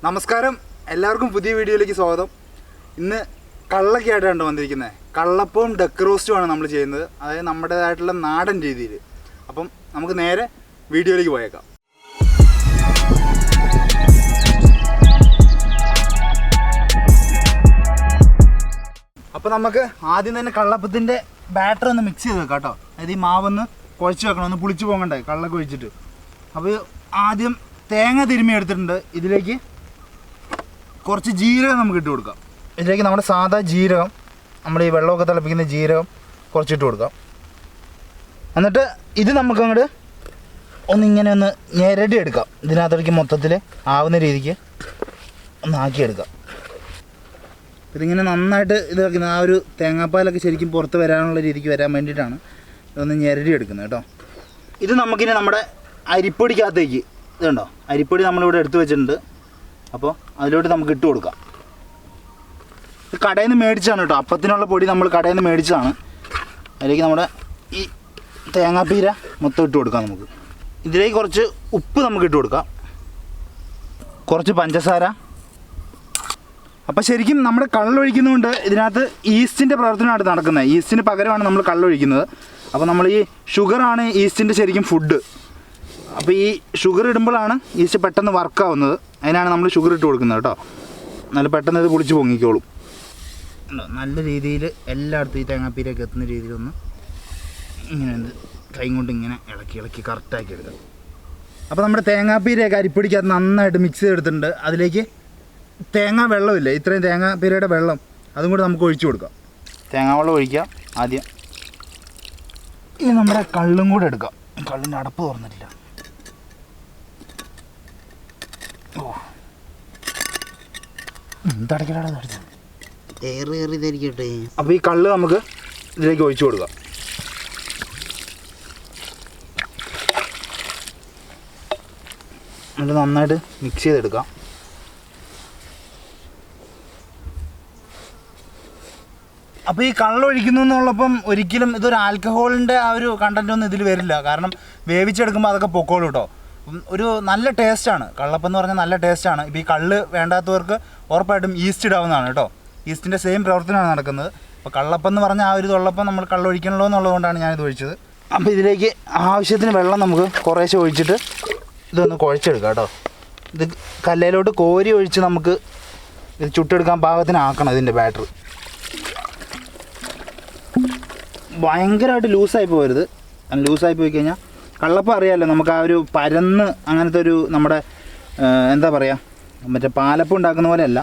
നമസ്കാരം, എല്ലാവർക്കും പുതിയ വീഡിയോയിലേക്ക് സ്വാഗതം. ഇന്ന് കള്ളൊക്കെയായിട്ടാണ് വന്നിരിക്കുന്നത്. കള്ളപ്പവും ഡക്ക് റോസ്റ്റുമാണ് നമ്മൾ ചെയ്യുന്നത്, അതായത് നമ്മുടേതായിട്ടുള്ള നാടൻ രീതിയിൽ. അപ്പം നമുക്ക് നേരെ വീഡിയോയിലേക്ക് പോയേക്കാം. അപ്പോൾ നമുക്ക് ആദ്യം തന്നെ കള്ളപ്പത്തിൻ്റെ ബാറ്റർ ഒന്ന് മിക്സ് ചെയ്ത് വെക്കാം കേട്ടോ. അതായത് ഈ മാവൊന്ന് കുഴച്ച് വെക്കണം, ഒന്ന് പുളിച്ച് പോകണ്ടേ കള്ളൊക്കെ ഒഴിച്ചിട്ട്. അപ്പോൾ ആദ്യം തേങ്ങ തിരുമ്മി എടുത്തിട്ടുണ്ട്. ഇതിലേക്ക് കുറച്ച് ജീരകം നമുക്ക് ഇട്ട് കൊടുക്കാം. ഇതിലേക്ക് നമ്മുടെ സാധാ ജീരകം, നമ്മൾ ഈ വെള്ളമൊക്കെ തിളപ്പിക്കുന്ന ജീരകം കുറച്ചിട്ട് കൊടുക്കാം. എന്നിട്ട് ഇത് നമുക്ക് അങ്ങോട്ട് ഒന്നിങ്ങനെ ഒന്ന് ഞെരടി എടുക്കാം. ഇതിനകത്തേക്ക് മൊത്തത്തിൽ ആവുന്ന രീതിക്ക് ഒന്ന് ആക്കിയെടുക്കാം. ഇതിങ്ങനെ നന്നായിട്ട് ഇതാക്കുന്ന ആ ഒരു തേങ്ങാപ്പാലൊക്കെ ശരിക്കും പുറത്ത് വരാനുള്ള രീതിക്ക് വരാൻ വേണ്ടിയിട്ടാണ് ഇതൊന്ന് ഞെരടി എടുക്കുന്നത് കേട്ടോ. ഇത് നമുക്കിനി നമ്മുടെ അരിപ്പൊടിക്കകത്തേക്ക്, ഇതുണ്ടോ അരിപ്പൊടി നമ്മളിവിടെ എടുത്തു വെച്ചിട്ടുണ്ട്. അപ്പോൾ അതിലോട്ട് നമുക്ക് ഇട്ട് കൊടുക്കാം. ഇത് കടയിൽ നിന്ന് മേടിച്ചതാണ് കേട്ടോ, അപ്പത്തിനുള്ള പൊടി നമ്മൾ കടയിൽ നിന്ന് മേടിച്ചതാണ്. അതിലേക്ക് നമ്മുടെ ഈ തേങ്ങാപ്പീര മൊത്തം ഇട്ട് കൊടുക്കാം. നമുക്ക് ഇതിലേക്ക് കുറച്ച് ഉപ്പ് നമുക്ക് ഇട്ട് കൊടുക്കാം, കുറച്ച് പഞ്ചസാര. അപ്പോൾ ശരിക്കും നമ്മൾ കള്ളൊഴിക്കുന്നതുകൊണ്ട് ഇതിനകത്ത് ഈസ്റ്റിൻ്റെ പ്രവർത്തനമാണ് നടക്കുന്നത്. ഈസ്റ്റിന് പകരമാണ് നമ്മൾ കള്ളൊഴിക്കുന്നത്. അപ്പോൾ നമ്മൾ ഈ ഷുഗറാണ് ഈസ്റ്റിൻ്റെ ശരിക്കും ഫുഡ്. അപ്പോൾ ഈ ഷുഗർ ഇടുമ്പോഴാണ് ഈസ്റ്റ് പെട്ടെന്ന് വർക്കാവുന്നത്. അതിനാണ് നമ്മൾ ഷുഗർ ഇട്ട് കൊടുക്കുന്നത് കേട്ടോ. നല്ല പെട്ടെന്ന് ഇത് പൊളിച്ച് പൊങ്ങിക്കോളും. നല്ല രീതിയിൽ എല്ലായിടത്തും ഈ തേങ്ങാപ്പീരൊക്കെ എത്തുന്ന രീതിയിലൊന്ന് ഇങ്ങനെ കൈ കൊണ്ട് ഇങ്ങനെ ഇളക്കി കറക്റ്റാക്കി എടുക്കാം. അപ്പോൾ നമ്മുടെ തേങ്ങാപ്പീരയൊക്കെ അരിപ്പൊടിക്കകത്ത് നന്നായിട്ട് മിക്സ് ചെയ്തെടുത്തിട്ടുണ്ട്. അതിലേക്ക് തേങ്ങാ വെള്ളമില്ല, ഇത്രയും തേങ്ങാപ്പീരയുടെ വെള്ളം അതും കൂടെ നമുക്ക് ഒഴിച്ചു കൊടുക്കാം. തേങ്ങാ വെള്ളം ഒഴിക്കാം ആദ്യം. ഇനി നമ്മുടെ കള്ളും കൂടെ എടുക്കാം. കള്ളിൻ്റെ അടപ്പ് തുറന്നിട്ടില്ല. അപ്പോൾ ഈ കള്ള് നമുക്ക് ഇതിലേക്ക് ഒഴിച്ചു കൊടുക്കാം. എന്നിട്ട് നന്നായിട്ട് മിക്സ് ചെയ്തെടുക്കാം. അപ്പോൾ ഈ കള്ളൊഴിക്കുന്നു എന്നുള്ളപ്പം ഒരിക്കലും ഇതൊരു ആൽക്കഹോളിൻ്റെ ആ ഒരു കണ്ടൻ്റ് ഒന്നും ഇതിൽ വരില്ല. കാരണം വേവിച്ചെടുക്കുമ്പോൾ അതൊക്കെ പൊക്കോളൂ കേട്ടോ. ഒരു നല്ല ടേസ്റ്റാണ് കള്ളപ്പം എന്ന് പറഞ്ഞാൽ, നല്ല ടേസ്റ്റാണ്. ഇപ്പോൾ ഈ കള്ള് വേണ്ടാത്തവർക്ക് ഉറപ്പായിട്ടും ഈസ്റ്റ് ഇടാവുന്നതാണ് കേട്ടോ. ഈസ്റ്റിൻ്റെ സെയിം പ്രവർത്തനമാണ് നടക്കുന്നത്. അപ്പോൾ കള്ളപ്പം എന്ന് പറഞ്ഞാൽ ആ ഒരു തൊള്ളപ്പം നമ്മൾ കള്ളൊഴിക്കണല്ലോ എന്നുള്ളതുകൊണ്ടാണ് ഞാനിത് ഒഴിച്ചത്. അപ്പോൾ ഇതിലേക്ക് ആവശ്യത്തിന് വെള്ളം നമുക്ക് കുറേശ്ശെ ഒഴിച്ചിട്ട് ഇതൊന്ന് കുഴച്ചെടുക്കാം കേട്ടോ. ഇത് കല്ലിലോട്ട് കോരി ഒഴിച്ച് നമുക്ക് ഇത് ചുട്ടെടുക്കാൻ പാകത്തിനാക്കണം ഇതിൻ്റെ ബാറ്റർ. ഭയങ്കരമായിട്ട് ലൂസായി പോകരുത്. ലൂസായി പോയി കഴിഞ്ഞാൽ കള്ളപ്പം അറിയാമല്ലോ, നമുക്ക് ആ ഒരു പരന്ന് അങ്ങനത്തെ ഒരു നമ്മുടെ എന്താ പറയുക, മറ്റേ പാലപ്പം ഉണ്ടാക്കുന്ന പോലെയല്ല,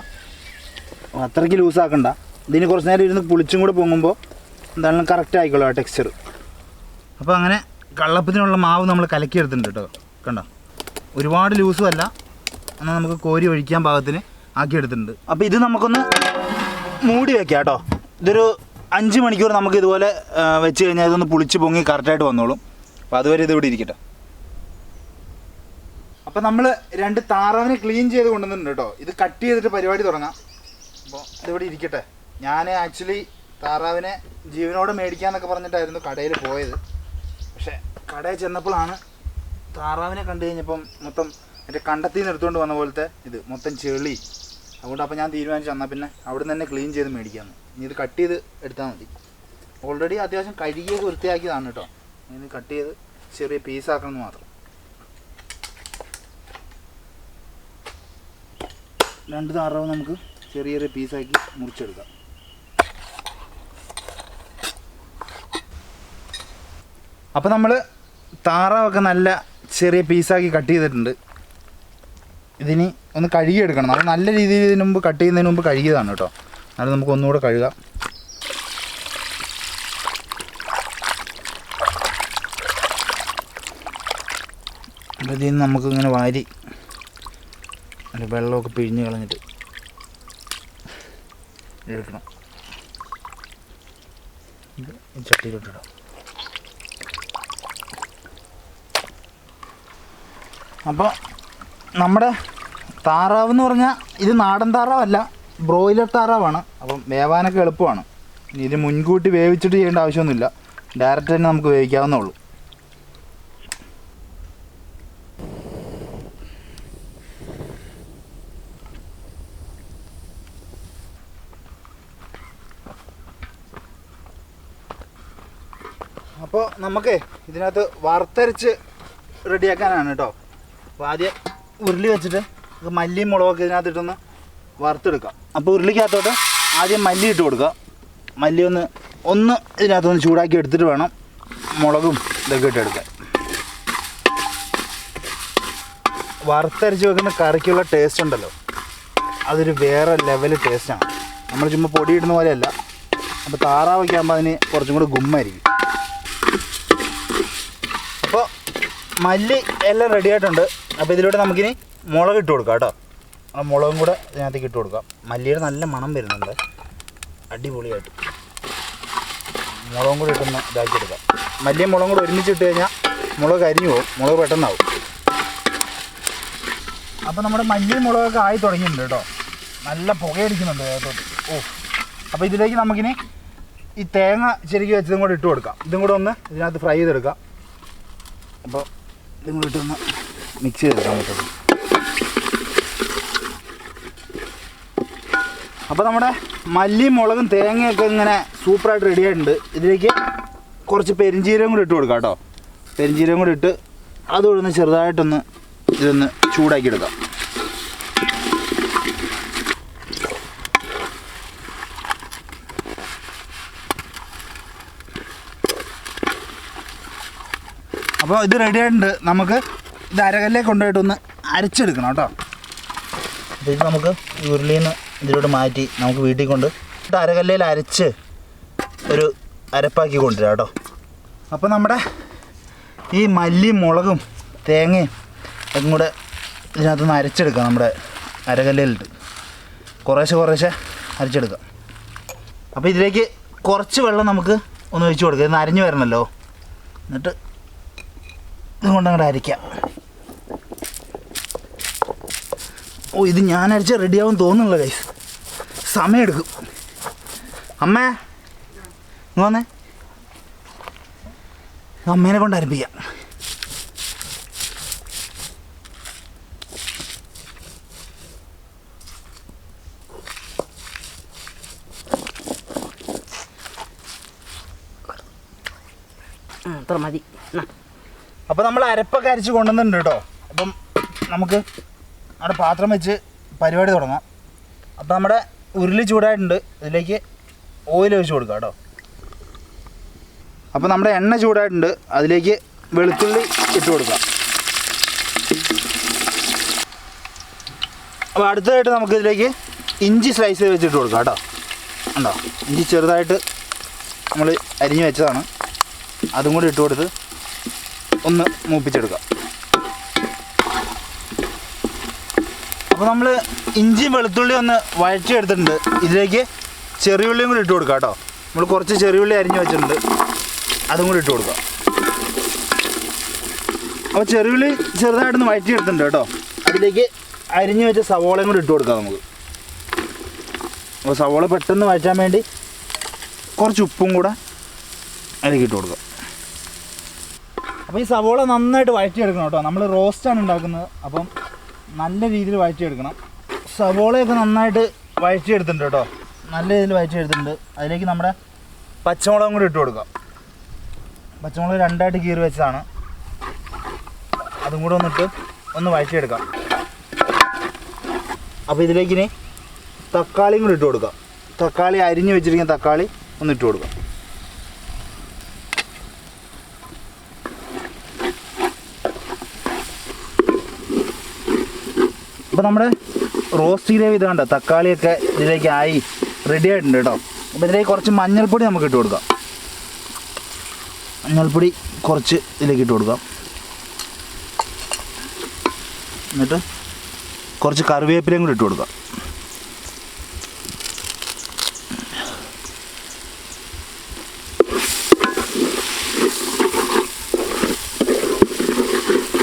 അത്രയ്ക്ക് ലൂസാക്കണ്ട. ഇതിന് കുറച്ച് നേരം ഇരുന്ന് പുളിച്ചും കൂടെ പൊങ്ങുമ്പോൾ എന്തായാലും കറക്റ്റ് ആയിക്കോളൂ ആ ടെക്സ്ചർ. അപ്പോൾ അങ്ങനെ കള്ളപ്പത്തിനുള്ള മാവ് നമ്മൾ കലക്കിയെടുത്തിട്ടുണ്ട് കേട്ടോ. കണ്ടോ, ഒരുപാട് ലൂസും അല്ല, എന്നാൽ നമുക്ക് കോരി ഒഴിക്കാൻ പാകത്തിന് ആക്കിയെടുത്തിട്ടുണ്ട്. അപ്പോൾ ഇത് നമുക്കൊന്ന് മൂടി വയ്ക്കാം കേട്ടോ. ഇതൊരു 5 മണിക്കൂർ നമുക്ക് ഇതുപോലെ വെച്ച് കഴിഞ്ഞാൽ ഇതൊന്ന് പുളിച്ച് പൊങ്ങി കറക്റ്റായിട്ട് വന്നോളും. അപ്പോൾ അതുവരെ ഇത് ഇവിടെ ഇരിക്കട്ടെ. അപ്പോൾ നമ്മൾ 2 താറാവിനെ ക്ലീൻ ചെയ്ത് കൊണ്ടുവന്നിട്ടുണ്ട് കേട്ടോ. ഇത് കട്ട് ചെയ്തിട്ട് പരിപാടി തുടങ്ങാം. അപ്പോൾ ഇതിവിടെ ഇരിക്കട്ടെ. ഞാൻ ആക്ച്വലി താറാവിനെ ജീവനോടെ മേടിക്കാമെന്നൊക്കെ പറഞ്ഞിട്ടായിരുന്നു കടയിൽ പോയത്. പക്ഷേ കടയിൽ ചെന്നപ്പോഴാണ് താറാവിനെ കണ്ടു കഴിഞ്ഞപ്പം മൊത്തം മറ്റേ കണ്ടത്തിൽ നിന്ന് എടുത്തുകൊണ്ട് വന്ന പോലത്തെ ഇത് മൊത്തം ചെളി. അതുകൊണ്ട് അപ്പോൾ ഞാൻ തീരുമാനിച്ചു എന്നാൽ പിന്നെ അവിടെ നിന്ന് തന്നെ ക്ലീൻ ചെയ്ത് മേടിക്കാമെന്ന്. ഇനി ഇത് കട്ട് ചെയ്ത് എടുത്താൽ മതി. ഓൾറെഡി അത്യാവശ്യം കഴുകിയൊക്കെ വൃത്തിയാക്കിയതാണ് കേട്ടോ. ഇനി കട്ട് ചെയ്ത് ചെറിയ പീസാക്കണമെന്ന് മാത്രം. 2 താറാവ് നമുക്ക് ചെറിയ ചെറിയ പീസാക്കി മുറിച്ചെടുക്കാം. അപ്പോൾ നമ്മൾ താറാവൊക്കെ നല്ല ചെറിയ പീസാക്കി കട്ട് ചെയ്തിട്ടുണ്ട്. ഇതിനി ഒന്ന് കഴുകിയെടുക്കണം. നമ്മൾ നല്ല രീതിയിൽ ഇതിന് മുമ്പ് കട്ട് ചെയ്യുന്നതിന് മുമ്പ് കഴുകിയതാണ് കേട്ടോ. അത് നമുക്ക് ഒന്നുകൂടെ കഴുകാം. അപ്പോൾ ഇതിൽ നിന്ന് നമുക്കിങ്ങനെ വാരി അതിൻ്റെ വെള്ളമൊക്കെ പിഴിഞ്ഞ് കളഞ്ഞിട്ട് എടുക്കണം. ഇത് ചട്ടിയിലോട്ടിടാം. അപ്പോൾ നമ്മുടെ താറാവ് എന്ന് പറഞ്ഞാൽ ഇത് നാടൻ താറാവല്ല, ബ്രോയിലർ താറാവാണ്. അപ്പം വേവാനൊക്കെ എളുപ്പമാണ്. ഇനി ഇത് മുൻകൂട്ടി വേവിച്ചിട്ട് ചെയ്യേണ്ട ആവശ്യമൊന്നുമില്ല, ഡയറക്റ്റ് തന്നെ നമുക്ക് വേവിക്കാവുന്നേ ഉള്ളൂ. അപ്പോൾ നമുക്ക് ഇതിനകത്ത് വറുത്തരച്ച് റെഡിയാക്കാനാണ് കേട്ടോ. അപ്പോൾ ആദ്യം ഉരുളി വെച്ചിട്ട് മല്ലിയും മുളകൊക്കെ ഇതിനകത്തിട്ടൊന്ന് വറുത്തെടുക്കാം. അപ്പോൾ ഉരുളിക്കകത്തോട്ട് ആദ്യം മല്ലി ഇട്ട് കൊടുക്കുക. മല്ലി ഒന്ന് ഇതിനകത്തൊന്ന് ചൂടാക്കി എടുത്തിട്ട് വേണം മുളകും ഇതൊക്കെ ഇട്ടെടുക്കാൻ. വറുത്തരച്ച് വെക്കുന്ന കറിക്കുള്ള ടേസ്റ്റ് ഉണ്ടല്ലോ, അതൊരു വേറെ ലെവൽ ടേസ്റ്റാണ്. നമ്മൾ ചുമ്മാ പൊടി ഇടുന്ന പോലെയല്ല. അപ്പോൾ താറാവൊക്കെ ആകുമ്പോൾ അതിന് കുറച്ചും കൂടി ഗുമ്മായിരിക്കും. അപ്പോൾ മല്ലി എല്ലാം റെഡി ആയിട്ടുണ്ട്. അപ്പോൾ ഇതിലൂടെ നമുക്കിനി മുളക് ഇട്ട് കൊടുക്കാം കേട്ടോ. ആ മുളകും കൂടെ ഇതിനകത്തേക്ക് ഇട്ട് കൊടുക്കാം. മല്ലിയുടെ നല്ല മണം വരുന്നുണ്ട്, അടിപൊളിയായിട്ട്. മുളകും കൂടി ഇട്ടൊന്ന് ഇതാക്കി എടുക്കാം. മല്ലിയും മുളകും കൂടെ ഒരുമിച്ച് ഇട്ട് കഴിഞ്ഞാൽ മുളക് കരിഞ്ഞു പോകും, മുളക് പെട്ടെന്നാവും. അപ്പോൾ നമ്മുടെ മല്ലിയും മുളകൊക്കെ ആയി തുടങ്ങിയിട്ടുണ്ട് കേട്ടോ. നല്ല പുകയടിക്കുന്നുണ്ട് അതിനകത്തോട്ട്. അപ്പോൾ ഇതിലേക്ക് നമുക്കിനി ഈ തേങ്ങ ചെരുക്കി വെച്ചതും കൂടെ ഇട്ട് കൊടുക്കാം. ഇതും കൂടെ ഒന്ന് ഇതിനകത്ത് ഫ്രൈ ചെയ്തെടുക്കാം. അപ്പോൾ ഇതും കൂടെ ഇട്ടൊന്ന് മിക്സ് ചെയ്തെടുക്കാൻ പറ്റും. അപ്പോൾ നമ്മുടെ മല്ലിയും മുളകും തേങ്ങയൊക്കെ ഇങ്ങനെ സൂപ്പറായിട്ട് റെഡി ആയിട്ടുണ്ട്. ഇതിലേക്ക് കുറച്ച് പെരിഞ്ചീരകം കൂടി ഇട്ട് കൊടുക്കാം കേട്ടോ. പെരിഞ്ചീരകം കൂടി ഇട്ട് അതൊന്ന് ചെറുതായിട്ടൊന്ന് ഇതൊന്ന് ചൂടാക്കി എടുക്കാം. അപ്പോൾ ഇത് റെഡി ആയിട്ടുണ്ട്. നമുക്ക് ഇത് അരകല്ലേക്ക് കൊണ്ടുപോയിട്ടൊന്ന് അരച്ചെടുക്കണം കേട്ടോ. അപ്പോൾ ഇത് നമുക്ക് ഉരുളിയിൽ നിന്ന് ഇതിലോട്ട് മാറ്റി നമുക്ക് വീട്ടിൽ കൊണ്ട് അരകല്ലയിൽ അരച്ച് ഒരു അരപ്പാക്കി കൊണ്ടുവരാം കേട്ടോ. അപ്പോൾ നമ്മുടെ ഈ മല്ലിയും മുളകും തേങ്ങയും അതും കൂടെ ഇതിനകത്തുനിന്ന് അരച്ചെടുക്കാം. നമ്മുടെ അരകല്ലയിലിട്ട് കുറേശ്ശെ അരച്ചെടുക്കാം. അപ്പോൾ ഇതിലേക്ക് കുറച്ച് വെള്ളം നമുക്ക് ഒന്ന് ഒഴിച്ച് കൊടുക്കാം. ഇത് അരിഞ്ഞ് വരണമല്ലോ. എന്നിട്ട് ഇതുകൊണ്ട് അങ്ങോട്ട് അരയ്ക്കാം. ഇത് ഞാൻ അരച്ച റെഡിയാവും തോന്നുന്നില്ല ഗൈസ്, സമയമെടുക്കും. അമ്മേ ഇങ്ങ് വന്നേ, അമ്മേനെ കൊണ്ട് അരപ്പിക്കാം. അത്ര മതി. അപ്പോൾ നമ്മൾ അരപ്പൊക്കെ അരച്ച് കൊണ്ടുവന്നിട്ടുണ്ട് കേട്ടോ. അപ്പം നമുക്ക് അവിടെ പാത്രം വെച്ച് പരിപാടി തുടങ്ങാം. അപ്പോൾ നമ്മുടെ ഉരുളി ചൂടായിട്ടുണ്ട്. ഇതിലേക്ക് ഓയിൽ ഒഴിച്ച് കൊടുക്കാം കേട്ടോ. അപ്പോൾ നമ്മുടെ എണ്ണ ചൂടായിട്ടുണ്ട്. അതിലേക്ക് വെളുത്തുള്ളി ഇട്ട് കൊടുക്കാം. അപ്പോൾ അടുത്തതായിട്ട് നമുക്ക് ഇതിലേക്ക് ഇഞ്ചി സ്ലൈസ് ചെയ്ത് വെച്ചിട്ട് കൊടുക്കാം കേട്ടോ. ഉണ്ടോ, ഇഞ്ചി ചെറുതായിട്ട് നമ്മൾ അരിഞ്ഞ് വെച്ചതാണ്. അതും കൂടി ഇട്ട് കൊടുത്ത് ഒന്ന് മൂപ്പിച്ചെടുക്കാം. അപ്പോൾ നമ്മൾ ഇഞ്ചിയും വെളുത്തുള്ളി ഒന്ന് വഴറ്റിയെടുത്തിട്ടുണ്ട്. ഇതിലേക്ക് ചെറിയുള്ളിയും കൂടി ഇട്ട് കൊടുക്കാം കേട്ടോ. നമ്മൾ കുറച്ച് ചെറിയുള്ളി അരിഞ്ഞ് വെച്ചിട്ടുണ്ട്, അതും കൂടി ഇട്ട് കൊടുക്കാം. അപ്പോൾ ചെറിയുള്ളി ചെറുതായിട്ടൊന്ന് വഴറ്റിയെടുത്തിട്ടുണ്ട് കേട്ടോ. അതിലേക്ക് അരിഞ്ഞ് വെച്ച സവോളയും കൂടി ഇട്ട് കൊടുക്കാം നമുക്ക്. അപ്പോൾ സവോള പെട്ടെന്ന് വഴറ്റാൻ വേണ്ടി കുറച്ച് ഉപ്പും കൂടെ അതിലേക്ക് ഇട്ട് കൊടുക്കാം. അപ്പോൾ ഈ സവോള നന്നായിട്ട് വഴറ്റിയെടുക്കണം കേട്ടോ. നമ്മൾ റോസ്റ്റാണ് ഉണ്ടാക്കുന്നത്, അപ്പം നല്ല രീതിയിൽ വഴറ്റിയെടുക്കണം. സവോളയൊക്കെ നന്നായിട്ട് വഴറ്റിയെടുത്തിട്ടുണ്ട് കേട്ടോ. നല്ല രീതിയിൽ വഴറ്റിയെടുത്തിട്ടുണ്ട്. അതിലേക്ക് നമ്മുടെ പച്ചമുളകും കൂടി ഇട്ട് കൊടുക്കാം. പച്ചമുളക് രണ്ടായിട്ട് കീറി വെച്ചതാണ്, അതും കൂടെ ഒന്ന് വഴറ്റിയെടുക്കാം. അപ്പോൾ ഇതിലേക്കിനി തക്കാളിയും കൂടി ഇട്ട് കൊടുക്കാം. തക്കാളി അരിഞ്ഞ് വെച്ചിരിക്കുന്ന തക്കാളി ഒന്ന് ഇട്ട് കൊടുക്കാം. അപ്പോൾ നമ്മുടെ റോസ്റ്റ് ഗ്രേവി ഇത് കണ്ടോ, തക്കാളിയൊക്കെ ഇതിലേക്ക് ആയി റെഡി ആയിട്ടുണ്ട് കേട്ടോ. അപ്പോൾ ഇതിലേക്ക് കുറച്ച് മഞ്ഞൾപ്പൊടി നമുക്ക് ഇട്ട് കൊടുക്കാം. മഞ്ഞൾപ്പൊടി കുറച്ച് ഇതിലേക്ക് ഇട്ട് കൊടുക്കാം. എന്നിട്ട് കുറച്ച് കറിവേപ്പിലയും കൂടി ഇട്ട് കൊടുക്കാം.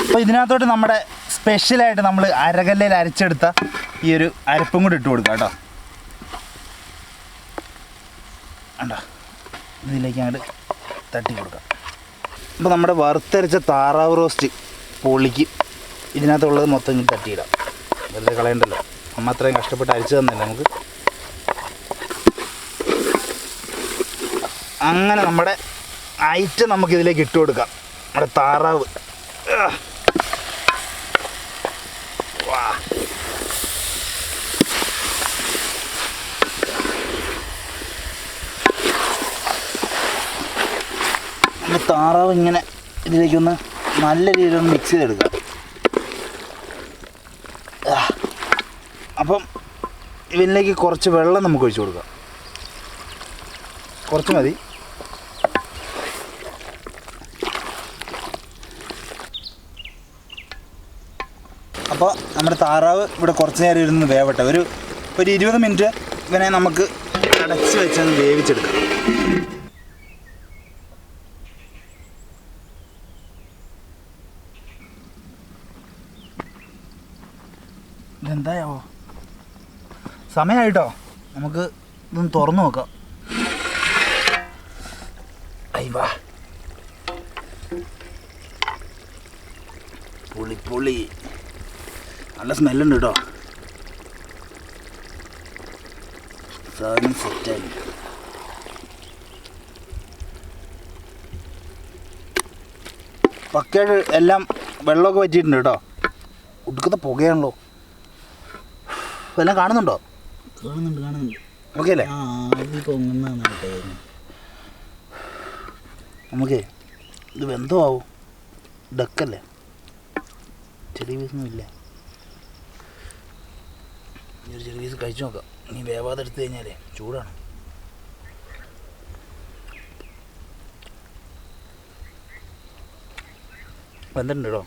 അപ്പോൾ ഇതിനകത്തോട്ട് നമ്മുടെ സ്പെഷ്യലായിട്ട് നമ്മൾ അരകല്ലയിൽ അരച്ചെടുത്ത ഈ ഒരു അരപ്പും കൂടി ഇട്ട് കൊടുക്കാം കേട്ടോ. കണ്ടോ, ഇതിലേക്ക് അങ്ങോട്ട് തട്ടി കൊടുക്കാം. അപ്പോൾ നമ്മുടെ വറുത്തരച്ച താറാവ് റോസ്റ്റ് പൊളിക്ക് ഇതിനകത്തുള്ളത് മൊത്തം ഇങ്ങനെ തട്ടിയിടാം. വെറുതെ കളയണ്ടല്ലോ, അമ്മ അത്രയും കഷ്ടപ്പെട്ട് അരിച്ചു തന്നില്ല നമുക്ക്. അങ്ങനെ നമ്മുടെ ഐറ്റം നമുക്കിതിലേക്ക് ഇട്ട് കൊടുക്കാം. നമ്മുടെ താറാവ്. വാ, താറാവ് ഇങ്ങനെ ഇതിലേക്കൊന്ന് നല്ല രീതിയിലൊന്ന് മിക്സ് ചെയ്തെടുക്കുക. അപ്പം ഇതിലേക്ക് കുറച്ച് വെള്ളം നമുക്ക് ഒഴിച്ചു കൊടുക്കാം. കുറച്ച് മതി. അപ്പോൾ നമ്മുടെ താറാവ് ഇവിടെ കുറച്ച് നേരം ഇരുന്ന് വേവട്ടെ. ഒരു 20 മിനിറ്റ് ഇവനെ നമുക്ക് അടച്ച് വെച്ചൊന്ന് വേവിച്ചെടുക്കാം. ഇതെന്തായാവോ സമയമായിട്ടോ. നമുക്ക് ഇതൊന്ന് തുറന്നു നോക്കാം. അയ്യവാ, പുളി നല്ല സ്മെല്ലുണ്ട് കേട്ടോ. സാധനം സെറ്റായി. പക്കയുടെ എല്ലാം വെള്ളമൊക്കെ വറ്റിയിട്ടുണ്ട് കേട്ടോ. ഉടുക്കത്തെ പുകയാണല്ലോ. എല്ലാം കാണുന്നുണ്ടോ? കാണുന്നുണ്ട്. ഓക്കെ അല്ലേ? നമുക്കേ ഇത് വെന്തോ ആവും. ഡക്കല്ലേ, ചെറിയ പീസൊന്നും ഇല്ല. ഒരു ചെറിയ പീസ് കഴിച്ചു നോക്കാം. ഇനി വേവാതെ എടുത്തു കഴിഞ്ഞാലേ ചൂടാണ്. വെന്തിട്ടുണ്ട് കേട്ടോ.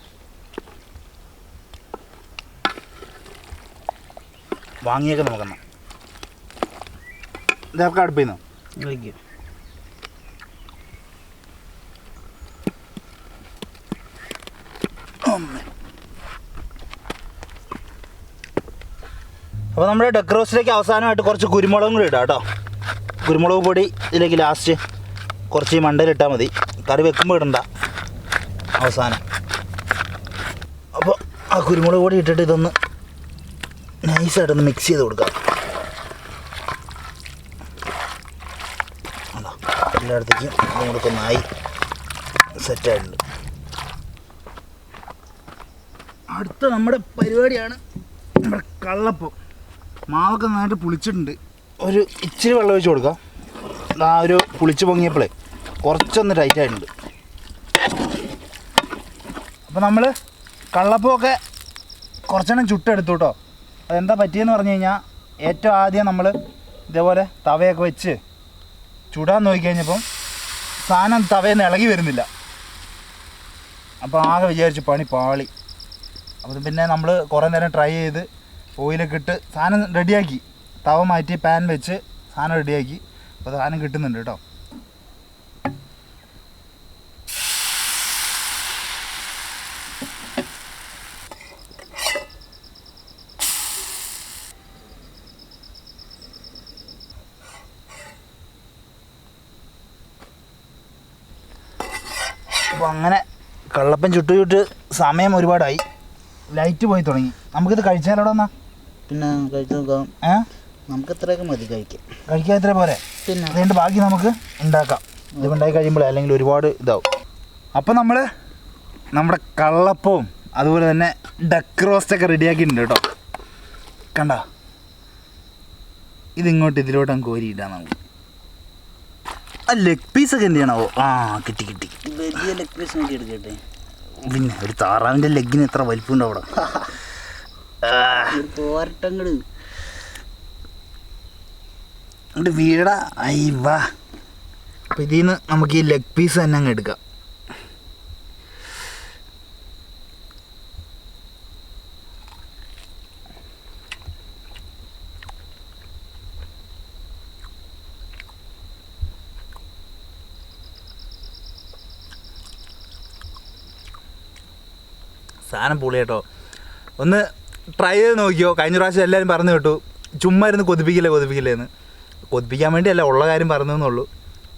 വാങ്ങിയൊക്കെ നോക്കണം. ഇതൊക്കെ അടുപ്പിൽ നിന്നോ കഴിക്കും. അപ്പോൾ നമ്മുടെ ഡക്ക് റോസ്റ്റിലേക്ക് അവസാനമായിട്ട് കുറച്ച് കുരുമുളകും കൂടി ഇടാം കേട്ടോ. കുരുമുളക് പൊടി ഇതിലേക്ക് ലാസ്റ്റ് കുറച്ച് ഈ മണ്ടയിലിട്ടാൽ മതി. കറി വെക്കുമ്പോൾ ഇടണ്ട, അവസാനം. അപ്പോൾ ആ കുരുമുളക് പൊടി ഇട്ടിട്ട് ഇതൊന്ന് നൈസായിട്ടൊന്ന് മിക്സ് ചെയ്ത് കൊടുക്കാം. എല്ലായിടത്തേക്കും ഇതുകൊണ്ടൊക്കെ ഒന്നായി സെറ്റായിട്ടുണ്ട്. അടുത്ത നമ്മുടെ പരിപാടിയാണ് നമ്മുടെ കള്ളപ്പം. മാവൊക്കെ നന്നായിട്ട് പുളിച്ചിട്ടുണ്ട്. ഒരു ഇച്ചിരി വെള്ളം ഒഴിച്ച് കൊടുക്കാം. ആ ഒരു പുളിച്ച് പൊങ്ങിയപ്പോഴേ കുറച്ചൊന്ന് ടൈറ്റായിട്ടുണ്ട്. അപ്പോൾ നമ്മൾ കള്ളപ്പമൊക്കെ കുറച്ചെണ്ണം ചുട്ടെടുത്തു കേട്ടോ. അതെന്താ പറ്റിയെന്ന് പറഞ്ഞു കഴിഞ്ഞാൽ, ഏറ്റവും ആദ്യം നമ്മൾ ഇതേപോലെ തവയൊക്കെ വെച്ച് ചുടാൻ നോക്കിക്കഴിഞ്ഞപ്പം സാധനം തവയിൽ നിന്ന് ഇളകി വരുന്നില്ല. അപ്പോൾ ആകെ വിചാരിച്ചു പണി പാളി. അപ്പോൾ പിന്നെ നമ്മൾ കുറേ നേരം ട്രൈ ചെയ്ത് ഓയിലൊക്കെ ഇട്ട് സാധനം റെഡിയാക്കി. തവ മാറ്റി പാൻ വെച്ച് സാധനം റെഡിയാക്കി. അപ്പോൾ സാധനം കിട്ടുന്നുണ്ട് കേട്ടോ. അപ്പോൾ അങ്ങനെ കള്ളപ്പം ചുട്ട് സമയം ഒരുപാടായി. ലൈറ്റ് പോയി തുടങ്ങി. നമുക്കിത് കഴിച്ചാലോടെ എന്നാ? പിന്നെ കഴിച്ചു നോക്കാം. നമുക്ക് എത്രയൊക്കെ മതി കഴിക്കാൻ എത്ര പോരെ? പിന്നെ അതുകൊണ്ട് ബാക്കി നമുക്ക് ഉണ്ടാക്കാം. ഇത് ഉണ്ടാക്കി കഴിയുമ്പോഴേ അല്ലെങ്കിൽ ഒരുപാട് ഇതാവും. അപ്പോൾ നമ്മൾ നമ്മുടെ കള്ളപ്പവും അതുപോലെ തന്നെ ഡക്ക് റോസ്റ്റൊക്കെ റെഡിയാക്കിയിട്ടുണ്ട് കേട്ടോ. കണ്ട, ഇതിങ്ങോട്ട് ഇതിലോട്ട് അങ്ങ് കോരിയിട്ടാണ് നമുക്ക്. ആ ലെഗ് പീസൊക്കെ എന്ത് ചെയ്യണമോ? കിട്ടി. വലിയ ലെഗ് പീസ് നോക്കി എടുക്കട്ടെ. പിന്നെ ഒരു താറാവിൻ്റെ ലെഗിന് എത്ര വലിപ്പമുണ്ടോ അവിടെ. പോരട്ടങ്ങട് അങ്ങോട്ട് വീട. അയ്യവാ. അപ്പം ഇതിൽ നിന്ന് നമുക്ക് ഈ ലെഗ് പീസ് തന്നെ അങ്ങ് എടുക്കാം. സാധനം പൊളി കേട്ടോ. ഒന്ന് ട്രൈ ചെയ്ത് നോക്കിയോ. കഴിഞ്ഞ പ്രാവശ്യം എല്ലാവരും പറഞ്ഞു കേട്ടു ചുമ്മാ ഇരുന്ന് കൊതിപ്പിക്കില്ലേന്ന്. കൊതിപ്പിക്കാൻ വേണ്ടിയല്ല, ഉള്ള കാര്യം പറഞ്ഞതെന്നുള്ളൂ.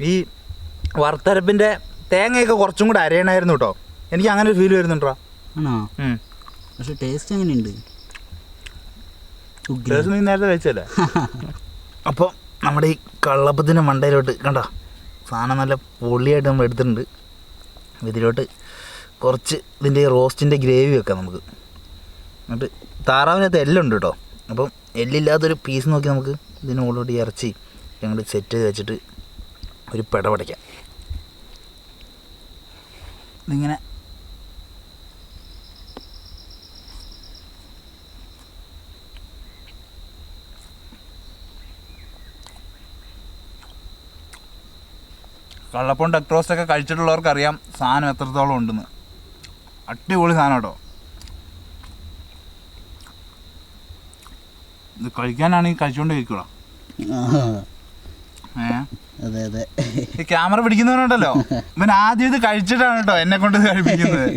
ഈ വറുത്തരപ്പിൻ്റെ തേങ്ങയൊക്കെ കുറച്ചും കൂടെ അരയണമായിരുന്നു കേട്ടോ. എനിക്ക് അങ്ങനെ ഒരു ഫീൽ വരുന്നുണ്ടോ? ആണോ? പക്ഷെ ടേസ്റ്റ് എങ്ങനെയുണ്ട്? നീ നേരത്തെ കഴിച്ചല്ലേ? അപ്പോൾ നമ്മുടെ ഈ കള്ളപ്പത്തിൻ്റെ മണ്ടയിലോട്ട് കണ്ടോ സാധനം നല്ല പൊള്ളിയായിട്ട് നമ്മൾ എടുത്തിട്ടുണ്ട്. ഇതിലോട്ട് കുറച്ച് ഇതിൻ്റെ റോസ്റ്റിൻ്റെ ഗ്രേവി വെക്കാം നമുക്ക്. എന്നിട്ട് താറാവിനകത്ത് എല്ലുണ്ട് കേട്ടോ. അപ്പം എല്ലില്ലാത്തൊരു പീസ് നോക്കി നമുക്ക് ഇതിന് മുകളിലോട്ട് ഇറച്ചി ഞങ്ങൾ സെറ്റ് ചെയ്ത് വെച്ചിട്ട് ഒരു പെടപടയ്ക്കാം. ഇതിങ്ങനെ കള്ളപ്പം ഡക്ക് റോസ്റ്റൊക്കെ കഴിച്ചിട്ടുള്ളവർക്കറിയാം സാധനം എത്രത്തോളം ഉണ്ടെന്ന്. അടിപൊളി സാധനം കേട്ടോ. ഇത് കഴിക്കാനാണെങ്കിൽ കഴിച്ചുകൊണ്ട് കഴിക്കൂടാ. അതെ അതെ, ഈ ക്യാമറ പിടിക്കുന്നവനുണ്ടല്ലോ, ഇവൻ ആദ്യം ഇത് കഴിച്ചിട്ടാണ് കേട്ടോ എന്നെ കൊണ്ട് കഴിപ്പിക്കുന്നത്.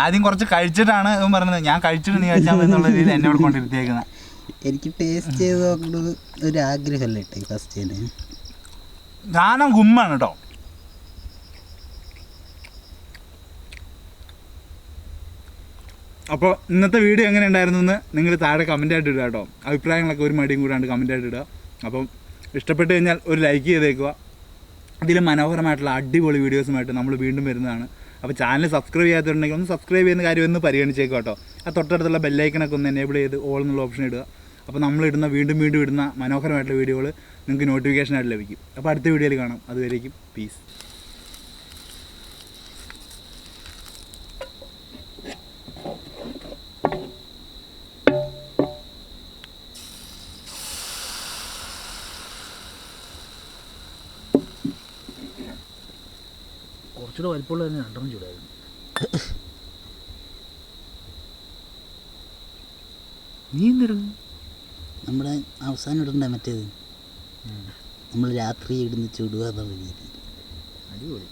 ആദ്യം കുറച്ച് കഴിച്ചിട്ടാണ് ഇവൻ പറഞ്ഞത് ഞാൻ കഴിച്ചിട്ട് നീ കഴിച്ചാൽ എന്നുള്ള രീതിയിൽ എന്നെ ഇവിടെ കൊണ്ടിരുത്തിയേക്കുന്നത്. എനിക്ക് ടേസ്റ്റ് ചെയ്ത് നോക്കുന്നത് ഒരു ആഗ്രഹമല്ലേ ഫസ്റ്റ്. സാധനം ഗുമ്മാണ് കേട്ടോ. അപ്പോൾ ഇന്നത്തെ വീഡിയോ എങ്ങനെ ഉണ്ടായിരുന്നു എന്ന് നിങ്ങൾ താഴെ കമൻറ്റായിട്ട് ഇടുക കേട്ടോ. അഭിപ്രായങ്ങളൊക്കെ ഒരു മടിയും കൂടാണ്ട് കമൻറ്റായിട്ട് ഇടുക. അപ്പം ഇഷ്ടപ്പെട്ട് കഴിഞ്ഞാൽ ഒരു ലൈക്ക് ചെയ്തേക്കുക. ഇതിൽ മനോഹരമായിട്ടുള്ള അടിപൊളി വീഡിയോസുമായിട്ട് നമ്മൾ വീണ്ടും വരുന്നതാണ്. അപ്പോൾ ചാനൽ സബ്സ്ക്രൈബ് ചെയ്യാത്തുണ്ടെങ്കിൽ ഒന്ന് സബ്സ്ക്രൈബ് ചെയ്യുന്ന കാര്യം ഒന്ന് പരിഗണിച്ചേക്കുക കേട്ടോ. ആ തൊട്ടടുത്തുള്ള ബെല്ലൈക്കനൊക്കെ ഒന്ന് എനേബിൾ ചെയ്ത് ഓൾ എന്നുള്ള ഓപ്ഷൻ ഇടുക. അപ്പോൾ നമ്മളിടുന്ന വീണ്ടും ഇടുന്ന മനോഹരമായിട്ടുള്ള വീഡിയോകൾ നിങ്ങൾക്ക് നോട്ടിഫിക്കേഷനായിട്ട് ലഭിക്കും. അപ്പോൾ അടുത്ത വീഡിയോയിൽ കാണാം. അതുവരേക്കും പീസ്. കുറച്ചുകൂടെ വലിപ്പമുള്ള തന്നെ രണ്ടെണ്ണം ചൂടായിരുന്നു. നീ എന്തിരുന്നു? നമ്മുടെ അവസാനം ഇടണ്ട മറ്റേത് നമ്മൾ രാത്രി ഇടുന്ന് ചുടുക എന്നുള്ള അടിപൊളി.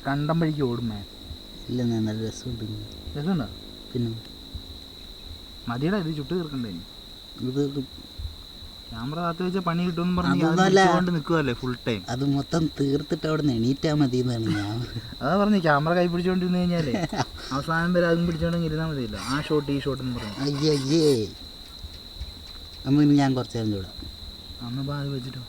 കണ്ടം വഴിക്ക് ഓടുമേ. ഇല്ല, നല്ല രസമുണ്ട്. രസമുണ്ടോ? പിന്നെ മതിയുടെ ഇത് ചുട്ട് തീർക്കണ്ടേ? ഇത് ക്യാമറ കാത്തു വെച്ചാൽ പണി കിട്ടുമെന്ന് പറഞ്ഞുകൊണ്ട് നിൽക്കുമല്ലേ ഫുൾ ടൈം. അത് മൊത്തം തീർത്തിട്ട് അവിടെ നിന്ന് എണീറ്റാൽ മതി എന്നാണ് ഞാൻ അതാ പറഞ്ഞു. ക്യാമറ കൈ പിടിച്ചോണ്ടിരുന്ന് കഴിഞ്ഞാലേ അവസാനം വരെ അതും പിടിച്ചോണ്ടെങ്കിൽ ഇരുന്നാൽ മതിയല്ലോ. ആ ഷോട്ട് ഈ ഷോട്ട് എന്ന് പറഞ്ഞു. അയ്യേ, അമ്മ ഞാൻ കുറച്ച് നേരം ചൂടാം. അന്ന് അത് വെച്ചിട്ടോ.